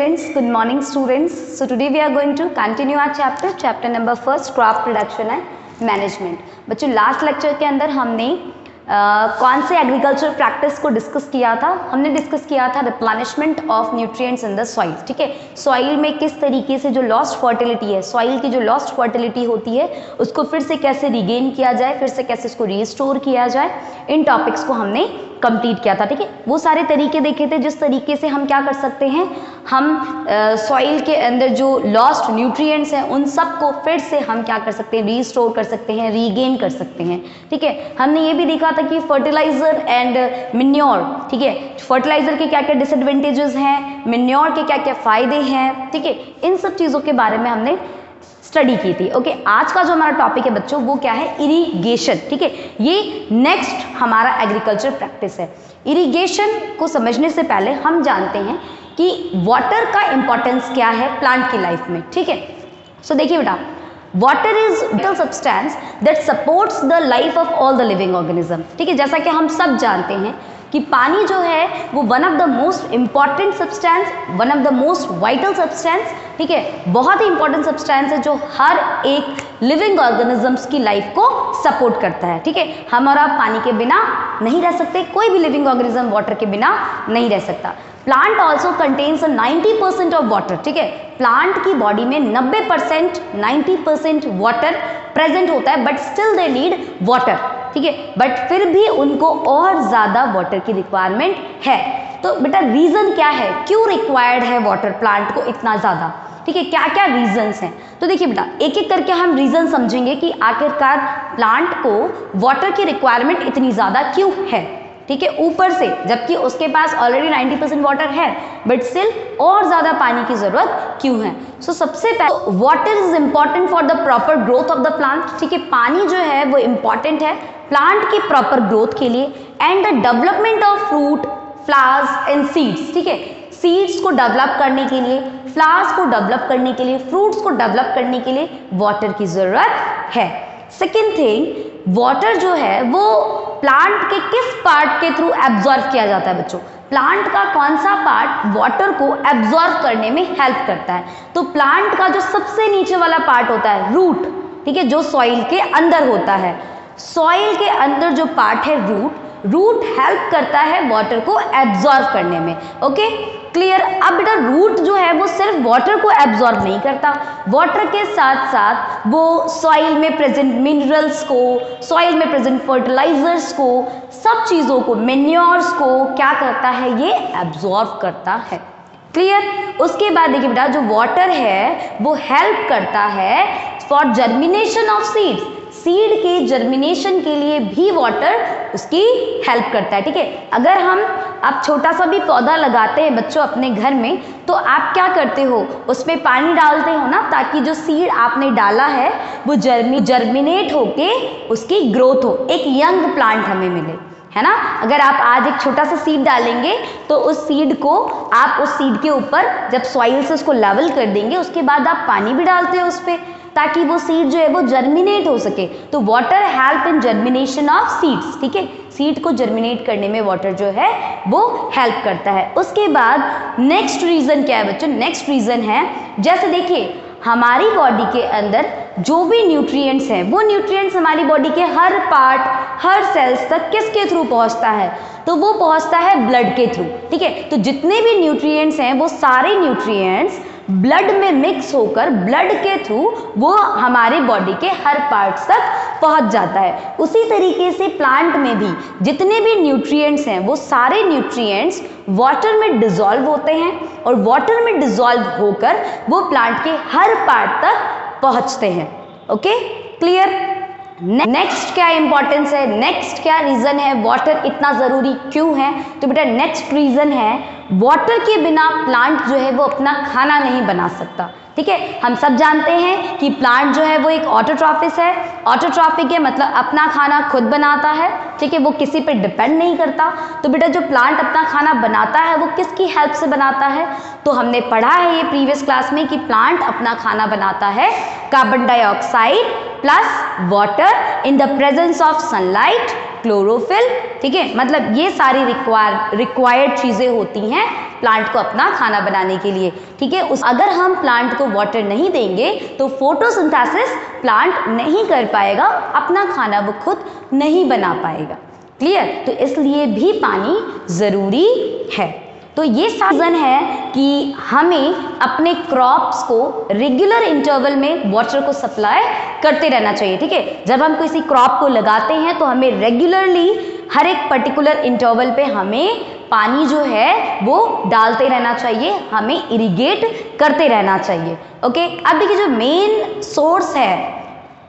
Good morning students. So today we are going to continue our chapter number 1 crop production and management. बच्चों last lecture के अंदर हमने कौन से agriculture practice को डिस्कस किया था? हमने डिस्कस किया था replenishment of nutrients in the soil. ठीक है, सॉइल में किस तरीके से जो लॉस्ट फर्टिलिटी है, सॉइल की जो लॉस्ट फर्टिलिटी होती है उसको फिर से कैसे रिगेन किया जाए, फिर से कैसे उसको रिस्टोर किया जाए, इन टॉपिक्स को हमने कंप्लीट किया था. ठीक है, वो सारे तरीके देखे थे जिस तरीके से हम क्या कर सकते हैं, हम सॉइल के अंदर जो लॉस्ट न्यूट्रिएंट्स हैं उन सब को फिर से हम क्या कर सकते हैं, रीस्टोर कर सकते हैं, रीगेन कर सकते हैं. ठीक है, हमने ये भी देखा था कि फर्टिलाइजर एंड मिन्योर, ठीक है, फर्टिलाइजर के क्या क्या डिसएडवांटेजेस हैं, मिन्योर के क्या क्या फायदे हैं. ठीक है, इन सब चीज़ों के बारे में हमने स्टडी की थी. ओके, आज का जो हमारा टॉपिक है बच्चों वो क्या है, इरिगेशन. ठीक है, ये नेक्स्ट हमारा एग्रीकल्चर प्रैक्टिस है. इरिगेशन को समझने से पहले हम जानते हैं कि वाटर का इंपॉर्टेंस क्या है प्लांट की लाइफ में. ठीक है, सो देखिए बेटा, water is whittle substance that supports the life of all the living organism. ठीक है, जैसा कि हम सब जानते हैं कि पानी जो है वो one of the most important substance, one of the most vital substance. ठीक है, बहुत ही इंपॉर्टेंट सब्सटेंस है जो हर एक लिविंग ऑर्गेनिजम्स की लाइफ को सपोर्ट करता है. ठीक है, हम और आप पानी के बिना नहीं रह सकते, कोई भी लिविंग ऑर्गेनिज्म वाटर के बिना नहीं रह सकता. Plant also contains 90% of water. ठीक है, प्लांट की बॉडी में 90% वाटर प्रेजेंट होता है, but still they need water. ठीक है, बट फिर भी उनको और ज़्यादा वाटर की रिक्वायरमेंट है. तो बेटा रीज़न क्या है, क्यों रिक्वायर्ड है वाटर प्लांट को इतना ज़्यादा? ठीक है, क्या क्या रीजंस हैं? तो देखिए बेटा, एक एक करके हम रीज़न समझेंगे कि आखिरकार प्लांट को वाटर की रिक्वायरमेंट इतनी ज़्यादा क्यों है. ठीक है, ऊपर से, जबकि उसके पास ऑलरेडी 90% वाटर है, बट स्टिल और ज़्यादा पानी की ज़रूरत क्यों है? सो सबसे पहले water is important for the proper growth of the plant. ठीक है, पानी जो है वो इम्पॉर्टेंट है प्लांट की प्रॉपर ग्रोथ के लिए and the development of fruit, flowers and seeds. ठीक है, सीड्स को डेवलप करने के लिए, फ्लावर्स को डेवलप करने के लिए, फ्रूट्स को डेवलप करने के लिए वाटर की ज़रूरत है. सेकेंड थिंग, वाटर जो है वो प्लांट के किस पार्ट के थ्रू एब्जॉर्व किया जाता है बच्चों? प्लांट का कौन सा पार्ट वाटर को एब्जॉर्व करने में हेल्प करता है? तो प्लांट का जो सबसे नीचे वाला पार्ट होता है, रूट. ठीक है, जो सॉइल के अंदर होता है, सॉइल के अंदर जो पार्ट है रूट हेल्प करता है वाटर को एब्जॉर्व करने में. Okay, clear? अब बेटा रूट जो है वो सिर्फ वाटर को एब्जॉर्ब नहीं करता, वाटर के साथ साथ वो सॉइल में प्रेजेंट मिनरल्स को, सॉइल में प्रेजेंट फर्टिलाइजर्स को, सब चीज़ों को, मेन्योर्स को क्या करता है, ये एब्जॉर्ब करता है. क्लियर? उसके बाद देखिए बेटा, जो वाटर है वो हेल्प करता है for germination of seeds. Seed के जर्मिनेशन के लिए भी वाटर उसकी हेल्प करता है. ठीक है, अगर हम आप छोटा सा भी पौधा लगाते हैं बच्चों अपने घर में, तो आप क्या करते हो, उसमें पानी डालते हो ना, ताकि जो सीड आपने डाला है वो जर्मिनेट होके उसकी ग्रोथ हो, एक यंग प्लांट हमें मिले, है ना. अगर आप आज एक छोटा सा सीड डालेंगे तो उस सीड को आप उस सीड के ऊपर जब सॉइल से उसको लेवल कर देंगे, उसके बाद आप पानी भी डालते हो उस पर, ताकि वो सीड जो है वो जर्मिनेट हो सके. तो water help in germination of seeds. ठीक है, सीड को जर्मिनेट करने में वाटर जो है वो हेल्प करता है. उसके बाद नेक्स्ट रीज़न क्या है बच्चों? नेक्स्ट रीज़न है, जैसे देखिए हमारी बॉडी के अंदर जो भी न्यूट्रिएंट्स हैं वो न्यूट्रिएंट्स हमारी बॉडी के हर पार्ट, हर सेल्स तक किसके थ्रू पहुंचता है? तो वो पहुंचता है ब्लड के थ्रू. ठीक है, तो जितने भी न्यूट्रिएंट्स हैं वो सारे न्यूट्रिएंट्स ब्लड में मिक्स होकर ब्लड के थ्रू वो हमारे बॉडी के हर पार्ट्स तक पहुंच जाता है. उसी तरीके से प्लांट में भी जितने भी न्यूट्रिएंट्स हैं वो सारे न्यूट्रिएंट्स वाटर में डिसॉल्व होते हैं और वाटर में डिसॉल्व होकर वो प्लांट के हर पार्ट तक पहुंचते हैं. Okay, clear? नेक्स्ट क्या इंपॉर्टेंस है, नेक्स्ट क्या रीज़न है, वाटर इतना ज़रूरी क्यों है? तो बेटा नेक्स्ट रीज़न है, वाटर के बिना प्लांट जो है वो अपना खाना नहीं बना सकता. ठीक है, हम सब जानते हैं कि प्लांट जो है वो एक ऑटोट्रॉफिक है. ऑटोट्रॉफिक है मतलब अपना खाना खुद बनाता है. ठीक है, वो किसी पे डिपेंड नहीं करता. तो बेटा जो प्लांट अपना खाना बनाता है वो किसकी हेल्प से बनाता है? तो हमने पढ़ा है ये प्रीवियस क्लास में कि प्लांट अपना खाना बनाता है carbon dioxide plus water in the presence of sunlight chlorophyll, ठीक है, मतलब ये सारी रिक्वायर्ड चीज़ें होती हैं प्लांट को अपना खाना बनाने के लिए, ठीक है। अगर हम प्लांट को वाटर नहीं देंगे तो फोटोसिंथेसिस प्लांट नहीं कर पाएगा, अपना खाना वो खुद नहीं बना पाएगा। क्लियर? तो इसलिए भी पानी ज़रूरी है। तो ये रीज़न है कि हमें अपने क्रॉप्स को रेगुलर इंटरवल में वाटर को सप्लाई करते रहना चाहिए, ठीक है। जब हम किसी क्रॉप को लगाते हैं तो हमें रेगुलरली हर एक पर्टिकुलर इंटरवल पे हमें पानी जो है वो डालते रहना चाहिए, हमें इरिगेट करते रहना चाहिए। ओके, अब देखिए जो मेन सोर्स है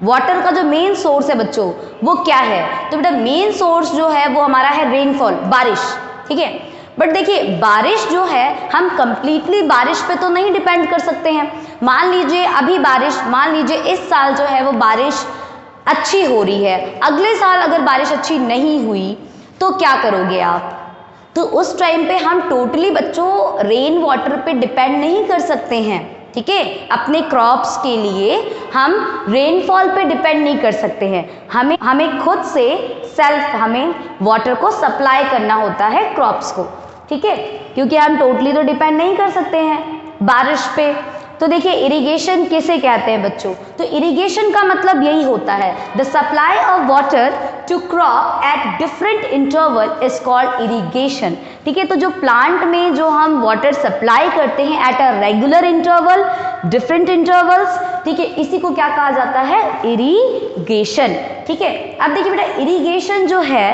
वाटर का, जो मेन सोर्स है बच्चों वो क्या है? तो बेटा मेन सोर्स जो है वो हमारा है रेनफॉल, बारिश, ठीक है। बट देखिए बारिश जो है हम कंप्लीटली बारिश पे तो नहीं डिपेंड कर सकते हैं। मान लीजिए अभी बारिश, मान लीजिए इस साल जो है वो बारिश अच्छी हो रही है, अगले साल अगर बारिश अच्छी नहीं हुई तो क्या करोगे आप? तो उस टाइम पे हम टोटली बच्चों रेन वाटर पे डिपेंड नहीं कर सकते हैं, ठीक है। अपने क्रॉप्स के लिए हम रेनफॉल पे डिपेंड नहीं कर सकते हैं, हमें खुद से सेल्फ हमें वाटर को सप्लाई करना होता है क्रॉप्स को, ठीक है, क्योंकि हम टोटली तो डिपेंड नहीं कर सकते हैं बारिश पे। तो देखिए इरिगेशन किसे कहते हैं बच्चों? तो इरिगेशन का मतलब यही होता है, the supply of water to crop at different interval is called irrigation, ठीक है। तो जो प्लांट में जो हम वाटर सप्लाई करते हैं at a regular interval, different intervals, ठीक है, इसी को क्या कहा जाता है? इरिगेशन, ठीक है। अब देखिए बेटा इरिगेशन जो है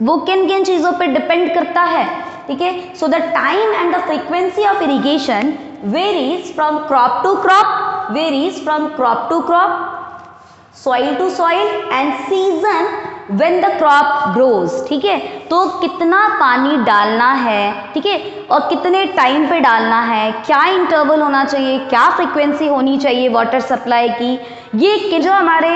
वो किन किन चीज़ों पे डिपेंड करता है, ठीक है। So the time and the frequency of irrigation varies from crop to crop, varies from crop to crop, soil to soil and season when the crop grows, ठीक है। तो कितना पानी डालना है, ठीक है, और कितने टाइम पे डालना है, क्या इंटरवल होना चाहिए, क्या फ्रीक्वेंसी होनी चाहिए वाटर सप्लाई की, ये जो हमारे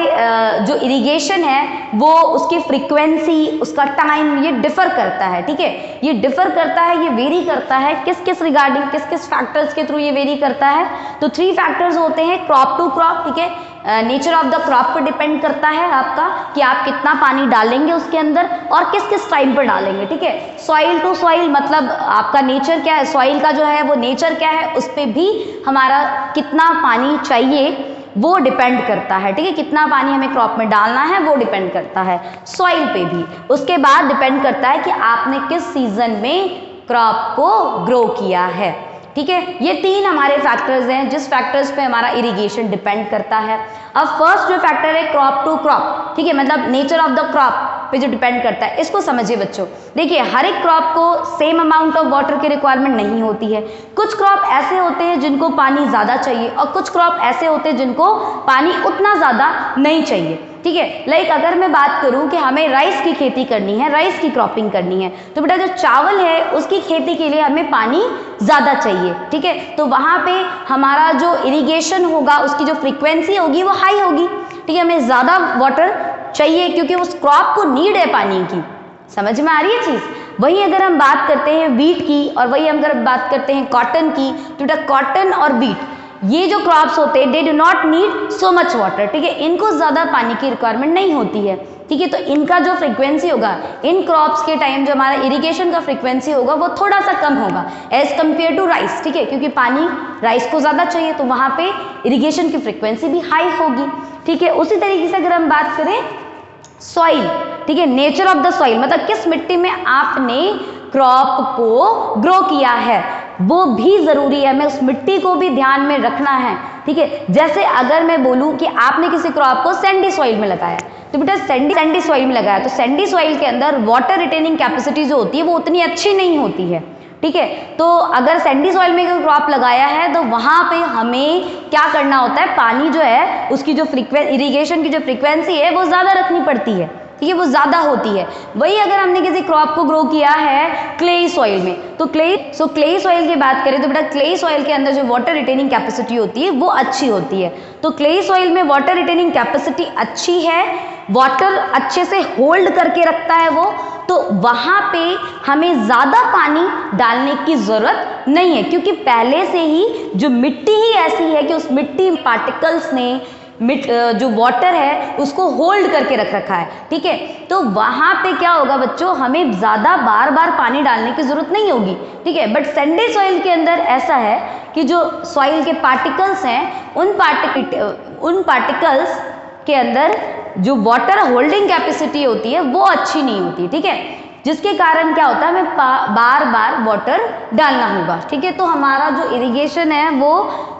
जो इरिगेशन है वो उसकी फ्रीक्वेंसी, उसका टाइम ये डिफ़र करता है, ठीक है। ये डिफ़र करता है, ये वेरी करता है किस किस रिगार्डिंग, किस किस फैक्टर्स के थ्रू ये वेरी करता है? तो 3 फैक्टर्स होते हैं, क्रॉप टू क्रॉप, ठीक है, नेचर ऑफ द क्रॉप पर डिपेंड करता है आपका कि आप कितना पानी डालेंगे उसके अंदर और किस किस टाइम पर डालेंगे, ठीक है। सॉइल टू सॉइल मतलब आपका नेचर क्या है, सॉइल का जो है वो नेचर क्या है, उस पर भी हमारा कितना पानी चाहिए वो डिपेंड करता है, ठीक है। कितना पानी हमें क्रॉप में डालना है वो डिपेंड करता है सॉइल पे भी। उसके बाद डिपेंड करता है कि आपने किस सीजन में क्रॉप को ग्रो किया है, ठीक है। ये 3 हमारे फैक्टर्स हैं जिस फैक्टर्स पे हमारा इरिगेशन डिपेंड करता है। अब फर्स्ट जो फैक्टर है क्रॉप टू क्रॉप, ठीक है, मतलब नेचर ऑफ द क्रॉप पे जो डिपेंड करता है, इसको समझिए बच्चों। देखिए हर एक क्रॉप को सेम अमाउंट ऑफ वाटर की रिक्वायरमेंट नहीं होती है। कुछ क्रॉप ऐसे होते हैं जिनको पानी ज़्यादा चाहिए और कुछ क्रॉप ऐसे होते हैं जिनको पानी उतना ज़्यादा नहीं चाहिए, ठीक है। लाइक अगर मैं बात करूं कि हमें राइस की खेती करनी है, राइस की क्रॉपिंग करनी है, तो बेटा जो चावल है उसकी खेती के लिए हमें पानी ज़्यादा चाहिए, ठीक है। तो वहाँ पे हमारा जो इरिगेशन होगा उसकी जो फ्रीक्वेंसी होगी वो हाई होगी, ठीक है, हमें ज़्यादा वाटर चाहिए क्योंकि उस क्रॉप को नीड है पानी की। समझ में आ रही है चीज़? वही अगर हम बात करते हैं वीट की और वही अगर बात करते हैं कॉटन की, तो बेटा कॉटन और वीट ये जो क्रॉप्स होते हैं they do not need so much water, ठीक है, इनको ज़्यादा पानी की रिक्वायरमेंट नहीं होती है, ठीक है। तो इनका जो फ्रीक्वेंसी होगा इन क्रॉप्स के टाइम जो हमारा इरिगेशन का फ्रीक्वेंसी होगा वो थोड़ा सा कम होगा एज कम्पेयर टू राइस, ठीक है, क्योंकि पानी राइस को ज़्यादा चाहिए तो वहाँ पे इरिगेशन की फ्रीक्वेंसी भी हाई होगी, ठीक है। उसी तरीके से अगर हम बात करें सॉइल, ठीक है, नेचर ऑफ द सॉइल मतलब किस मिट्टी में आपने क्रॉप को ग्रो किया है वो भी ज़रूरी है, हमें उस मिट्टी को भी ध्यान में रखना है, ठीक है। जैसे अगर मैं बोलूँ कि आपने किसी क्रॉप को सैंडी सॉइल में लगाया तो बेटा सैंडी सॉइल में लगाया तो सैंडी सॉइल के अंदर वाटर रिटेनिंग कैपेसिटी जो होती है वो उतनी अच्छी नहीं होती है, ठीक है। तो अगर सैंडी सॉइल में कोई क्रॉप लगाया है तो वहाँ पे हमें क्या करना होता है, पानी जो है उसकी जो इरिगेशन की जो फ्रीक्वेंसी है वो ज़्यादा रखनी पड़ती है, ठीक है, वो ज़्यादा होती है। वही अगर हमने किसी क्रॉप को ग्रो किया है क्लेई सॉइल में तो क्लेई सॉइल की बात करें तो बेटा क्लेई सॉइल के अंदर जो वाटर रिटेनिंग कैपेसिटी होती है वो अच्छी होती है। तो क्लेई सॉइल में वाटर रिटेनिंग कैपेसिटी अच्छी है, वाटर अच्छे से होल्ड करके रखता है वो, तो वहाँ पे हमें ज़्यादा पानी डालने की ज़रूरत नहीं है क्योंकि पहले से ही जो मिट्टी ही ऐसी है कि उस मिट्टी पार्टिकल्स ने जो वाटर है उसको होल्ड करके रख रखा है, ठीक है। तो वहाँ पे क्या होगा बच्चों, हमें ज़्यादा बार बार पानी डालने की ज़रूरत नहीं होगी, ठीक है। बट सैंडी सॉइल के अंदर ऐसा है कि जो सॉइल के पार्टिकल्स हैं उन पार्टिकल्स के अंदर जो वाटर होल्डिंग कैपेसिटी होती है वो अच्छी नहीं होती, ठीक है, जिसके कारण क्या होता है हमें बार बार वाटर डालना होगा, ठीक है। तो हमारा जो इरिगेशन है वो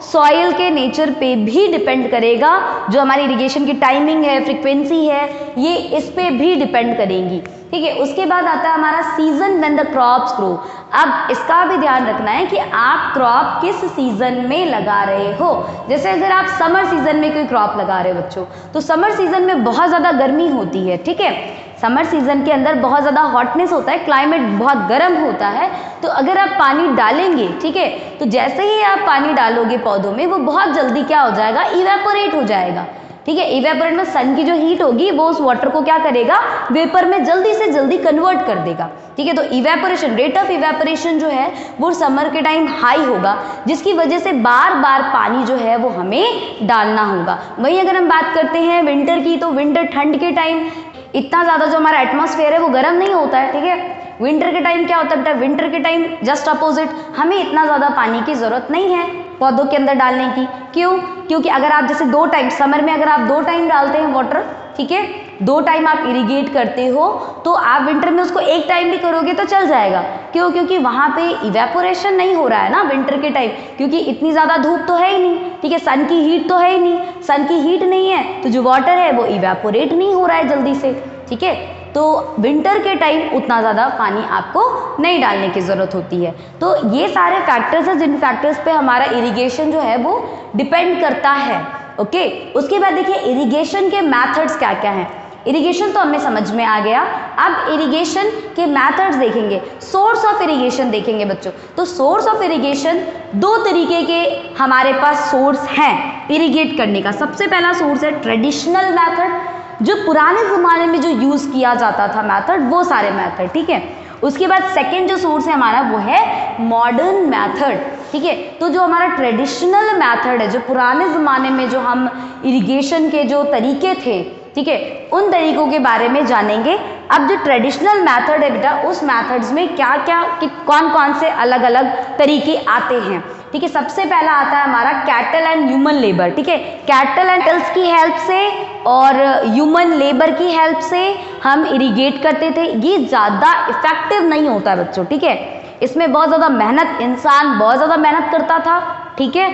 सॉइल के नेचर पे भी डिपेंड करेगा, जो हमारी इरिगेशन की टाइमिंग है, फ्रीक्वेंसी है, ये इस पे भी डिपेंड करेंगी, ठीक है। उसके बाद आता है हमारा season when the crops grow. अब इसका भी ध्यान रखना है कि आप क्रॉप किस सीजन में लगा रहे हो। जैसे अगर आप समर सीजन में कोई क्रॉप लगा रहे हो बच्चों, तो समर सीजन में बहुत ज़्यादा गर्मी होती है, ठीक है। समर सीजन के अंदर बहुत ज़्यादा हॉटनेस होता है, क्लाइमेट बहुत गर्म होता है। तो अगर आप पानी डालेंगे, ठीक है, तो जैसे ही आप पानी डालोगे पौधों में वो बहुत जल्दी क्या हो जाएगा, इवेपोरेट हो जाएगा, ठीक है। इवेपोरेट में सन की जो हीट होगी वो उस वाटर को क्या करेगा, वेपर में जल्दी से जल्दी कन्वर्ट कर देगा, ठीक है। तो इवेपोरेशन, रेट ऑफ इवेपोरेशन जो है वो समर के टाइम हाई होगा, जिसकी वजह से बार बार पानी जो है वो हमें डालना होगा। वहीं अगर हम बात करते हैं विंटर की, तो विंटर ठंड के टाइम इतना ज़्यादा जो हमारा एटमॉस्फेयर है वो गर्म नहीं होता है, ठीक है। विंटर के टाइम क्या होता है बेटा, विंटर के टाइम जस्ट अपोजिट, हमें इतना ज़्यादा पानी की ज़रूरत नहीं है पौधों के अंदर डालने की। क्यों? क्योंकि अगर आप जैसे 2 टाइम, समर में अगर आप 2 टाइम डालते हैं वाटर, ठीक है, 2 टाइम आप इरिगेट करते हो, तो आप विंटर में उसको 1 टाइम भी करोगे तो चल जाएगा। क्यों? क्योंकि वहाँ पे इवेपोरेशन नहीं हो रहा है ना विंटर के टाइम, क्योंकि इतनी ज़्यादा धूप तो है ही नहीं, ठीक है, सन की हीट तो है ही नहीं। सन की हीट नहीं है तो जो वाटर है वो इवेपोरेट नहीं हो रहा है जल्दी से, ठीक है। तो विंटर के टाइम उतना ज़्यादा पानी आपको नहीं डालने की ज़रूरत होती है। तो ये सारे फैक्टर्स हैं जिन फैक्टर्स पे हमारा इरिगेशन जो है वो डिपेंड करता है, ओके। उसके बाद देखिए इरिगेशन के मेथड्स क्या क्या हैं। इरिगेशन तो हमें समझ में आ गया, अब इरिगेशन के मेथड्स देखेंगे, सोर्स ऑफ इरिगेशन देखेंगे बच्चों। तो सोर्स ऑफ इरिगेशन 2 तरीके के हमारे पास सोर्स हैं इरिगेट करने का। सबसे पहला सोर्स है ट्रेडिशनल मेथड, जो पुराने ज़माने में जो यूज़ किया जाता था मेथड, वो सारे मेथड, ठीक है। उसके बाद सेकंड जो सोर्स है हमारा वो है मॉडर्न मेथड, ठीक है। तो जो हमारा ट्रेडिशनल मेथड है, जो पुराने ज़माने में जो हम इरिगेशन के जो तरीके थे, ठीक है, उन तरीकों के बारे में जानेंगे। अब जो ट्रेडिशनल मेथड है बेटा, उस मेथड्स में क्या क्या कौन कौन से अलग अलग तरीके आते हैं, ठीक है। सबसे पहला आता है हमारा कैटल एंड ह्यूमन लेबर, ठीक है। कैटल एंड टेल्स की हेल्प से और ह्यूमन लेबर की हेल्प से हम इरिगेट करते थे। ये ज़्यादा इफेक्टिव नहीं होता है बच्चों, ठीक है। इसमें बहुत ज़्यादा मेहनत, इंसान बहुत ज़्यादा मेहनत करता था, ठीक है।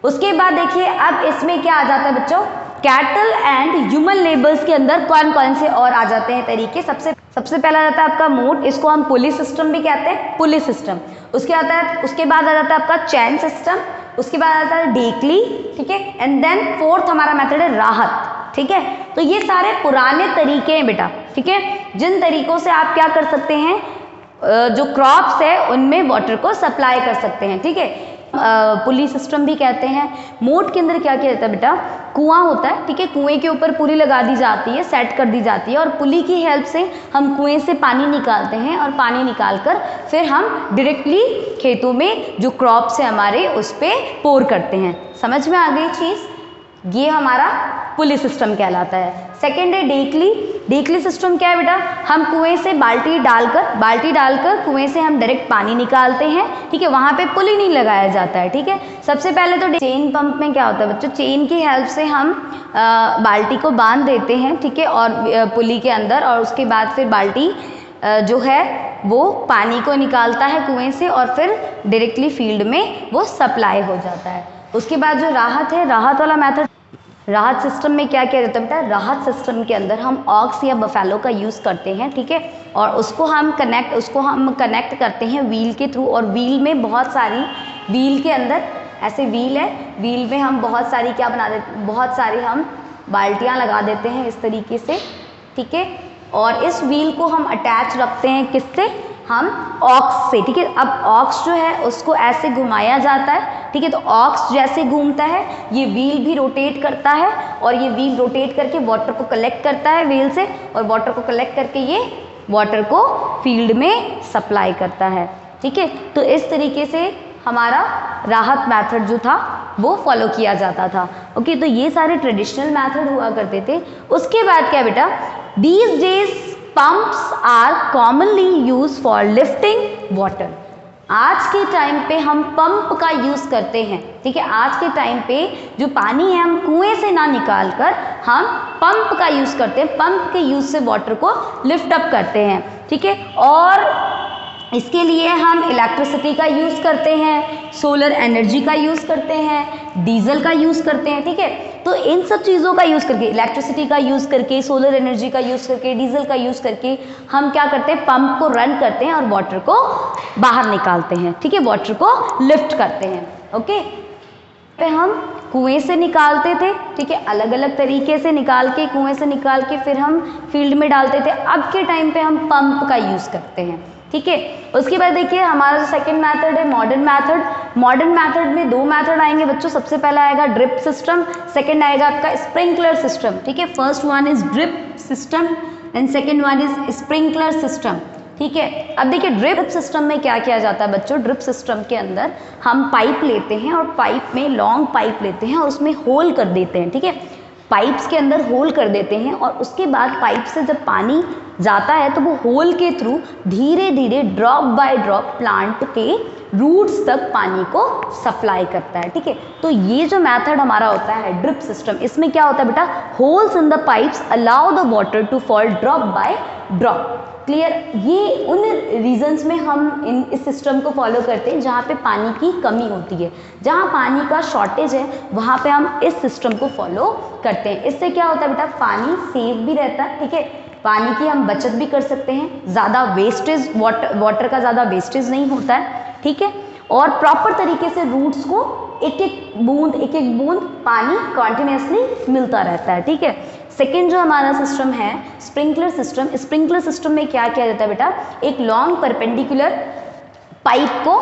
उसके बाद देखिए अब इसमें क्या आ जाता है बच्चों, कैटल एंड ह्यूमन लेबर्स के अंदर कौन कौन से और आ जाते हैं तरीके। सबसे पहला आता है आपका मोट, इसको हम पुली सिस्टम भी कहते हैं, पुली सिस्टम। उसके बाद आ जाता है आपका चैन सिस्टम, उसके बाद आता है डेकली, ठीक है। एंड देन फोर्थ हमारा मेथड है राहत, ठीक है। तो ये सारे पुराने तरीके हैं बेटा, ठीक है, जिन तरीकों से आप क्या कर सकते हैं, जो क्रॉप्स है उनमें वाटर को सप्लाई कर सकते हैं, ठीक है। पुली सिस्टम भी कहते हैं। मोट के अंदर क्या किया जाता है बेटा, कुआं होता है, ठीक है, कुएं के ऊपर पुली लगा दी जाती है, सेट कर दी जाती है, और पुली की हेल्प से हम कुएं से पानी निकालते हैं, और पानी निकालकर फिर हम डायरेक्टली खेतों में जो क्रॉप्स है हमारे उस पर पोर करते हैं। समझ में आ गई चीज़, ये हमारा पुली सिस्टम कहलाता है। सेकेंड है डेकली। डेकली सिस्टम क्या है बेटा, हम कुएं से बाल्टी डालकर कुएं से हम डायरेक्ट पानी निकालते हैं, ठीक है, वहाँ पे पुली नहीं लगाया जाता है, ठीक है। सबसे पहले तो चेन पंप में क्या होता है बच्चों, चेन की हेल्प से हम बाल्टी को बांध देते हैं, ठीक है, और पुली के अंदर, और उसके बाद फिर बाल्टी जो है वो पानी को निकालता है कुएं से, और फिर डायरेक्टली फील्ड में वो सप्लाई हो जाता है। उसके बाद जो राहत है, राहत वाला मेथड, राहत सिस्टम में क्या किया जाता है बेटा, राहत सिस्टम के अंदर हम ऑक्स या बफेलो का यूज़ करते हैं, ठीक है, और उसको हम कनेक्ट करते हैं व्हील के थ्रू, और व्हील में बहुत सारी, व्हील के अंदर ऐसे व्हील है, व्हील में हम बहुत सारी क्या बना देते, बहुत सारी हम बाल्टियाँ लगा देते हैं इस तरीके से, ठीक है, और इस व्हील को हम अटैच रखते हैं किससे, हम ऑक्स से, ठीक है। अब ऑक्स जो है उसको ऐसे घुमाया जाता है, ठीक है, तो ऑक्स जैसे घूमता है ये व्हील भी रोटेट करता है, और ये व्हील रोटेट करके वाटर को कलेक्ट करता है व्हील से, और वाटर को कलेक्ट करके ये वाटर को फील्ड में सप्लाई करता है, ठीक है। तो इस तरीके से हमारा राहत मेथड जो था वो फॉलो किया जाता था। ओके, तो ये सारे ट्रेडिशनल मेथड हुआ करते थे। उसके बाद क्या बेटा, these days pumps are commonly use for lifting water. आज के टाइम पे हम पंप का यूज करते हैं, ठीक है। आज के टाइम पे जो पानी है हम कुएं से ना निकाल कर हम पंप का यूज करते हैं, पंप के यूज से वाटर को लिफ्ट अप करते हैं, ठीक है। और इसके लिए हम इलेक्ट्रिसिटी का यूज़ करते हैं, सोलर एनर्जी का यूज़ करते हैं, डीजल का यूज़ करते हैं, ठीक है। तो इन सब चीज़ों का यूज़ करके, इलेक्ट्रिसिटी का यूज़ करके, सोलर एनर्जी का यूज़ करके, डीजल का यूज़ करके हम क्या करते हैं, पंप को रन करते हैं और वाटर को बाहर निकालते हैं, ठीक है, वाटर को लिफ्ट करते हैं। ओके, पे हम कुएं से निकालते थे, ठीक है, अलग अलग तरीके से निकाल के, कुएं से निकाल के फिर हम फील्ड में डालते थे। अब के टाइम पे हम पंप का यूज़ करते हैं, ठीक है। उसके बाद देखिए हमारा जो सेकंड मेथड है मॉडर्न मेथड। मॉडर्न मेथड में दो मेथड आएंगे बच्चों। सबसे पहला आएगा ड्रिप सिस्टम, सेकंड आएगा आपका स्प्रिंकलर सिस्टम, ठीक है। First one is drip system and second one is sprinkler system, ठीक है। अब देखिए ड्रिप सिस्टम में क्या किया जाता है बच्चों, ड्रिप सिस्टम के अंदर हम पाइप लेते हैं और पाइप में लॉन्ग पाइप लेते हैं और उसमें होल कर देते हैं, ठीक है। पाइप्स के अंदर होल कर देते हैं और उसके बाद पाइप से जब पानी जाता है तो वो होल के थ्रू धीरे धीरे ड्रॉप बाय ड्रॉप प्लांट के रूट्स तक पानी को सप्लाई करता है, ठीक है। तो ये जो मेथड हमारा होता है ड्रिप सिस्टम, इसमें क्या होता है बेटा, holes in the pipes allow the water to fall drop by drop. Clear. ये उन रीजन्स में हम इस सिस्टम को फॉलो करते हैं जहाँ पे पानी की कमी होती है, जहाँ पानी का शॉर्टेज है वहाँ पे हम इस सिस्टम को फॉलो करते हैं। इससे क्या होता है बेटा, पानी सेफ भी रहता है, ठीक है, पानी की हम बचत भी कर सकते हैं, ज़्यादा वेस्टेज वाटर का ज़्यादा वेस्टेज नहीं होता है, ठीक है। और प्रॉपर तरीके से रूट्स को एक एक बूंद पानी कॉन्टिन्यूसली मिलता रहता है, ठीक है। सेकेंड जो हमारा सिस्टम है स्प्रिंकलर सिस्टम, स्प्रिंकलर सिस्टम में क्या किया जाता है बेटा, एक लॉन्ग परपेंडिकुलर पाइप को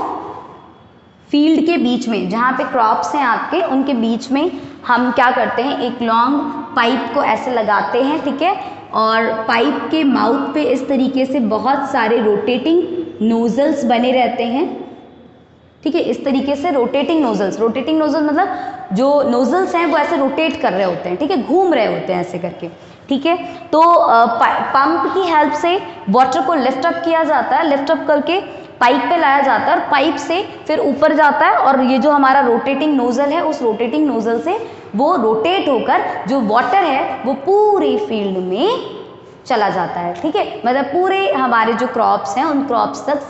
फील्ड के बीच में, जहाँ पे क्रॉप्स हैं आपके उनके बीच में हम क्या करते हैं, एक लॉन्ग पाइप को ऐसे लगाते हैं, ठीक है। और पाइप के माउथ पे इस तरीके से बहुत सारे रोटेटिंग नोजल्स बने रहते हैं, ठीक है। इस तरीके से रोटेटिंग नोजल्स मतलब जो नोजल्स हैं वो ऐसे रोटेट कर रहे होते हैं, ठीक है, घूम रहे होते हैं ऐसे करके, ठीक है। तो पंप की हेल्प से वाटर को लिफ्ट अप किया जाता है, लिफ्ट अप करके पाइप पे लाया जाता है और पाइप से फिर ऊपर जाता है और ये जो हमारा रोटेटिंग नोजल है उस रोटेटिंग नोजल से वो रोटेट होकर जो वाटर है वो पूरे फील्ड में चला जाता है, ठीक है। मतलब पूरे हमारे जो क्रॉप्स हैं उन क्रॉप्स तक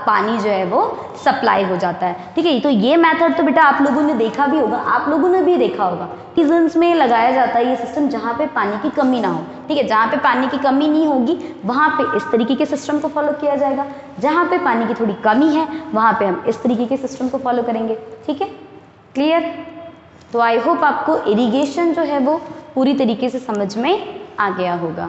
पानी जो है वो सप्लाई हो जाता है, ठीक है। तो ये मेथड तो बेटा आप लोगों ने देखा भी होगा, आप लोगों ने भी देखा होगा, सीजन्स में लगाया जाता है ये सिस्टम जहाँ पे पानी की कमी ना हो, ठीक है। जहाँ पे पानी की कमी नहीं होगी वहाँ पे इस तरीके के सिस्टम को फॉलो किया जाएगा, जहाँ पे पानी की थोड़ी कमी है वहाँ पे हम इस तरीके के सिस्टम को फॉलो करेंगे, ठीक है। क्लियर। तो आई होप आपको इरिगेशन जो है वो पूरी तरीके से समझ में आ गया होगा।